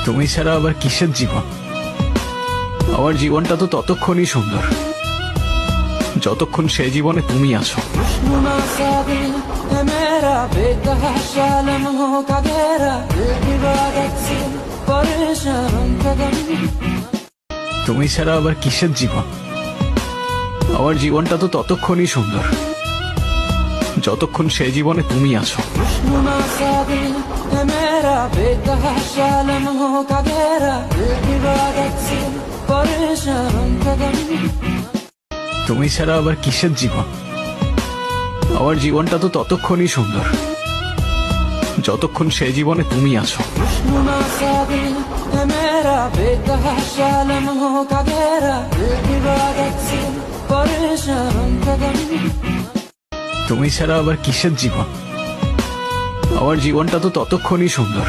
তুমি ছাড়া আবার কিসের জীবন? আমার জীবনটা তো ততক্ষণই সুন্দর যতক্ষণ সে জীবনে তুমি আছো। তুমি ছাড়া আবার কিসের জীবন? আমার জীবনটা তো ততক্ষণই সুন্দর যতক্ষণ সে জীবনে তুমি আছো। তুমি ছাড়া আবার কিসের জীবন? আমার জীবনটা তো ততক্ষণই সুন্দর যতক্ষণ সে জীবনে তুমি আছো। তুমি ছাড়া আবার কিসের জীবন? আমার জীবনটা তো ততক্ষণই সুন্দর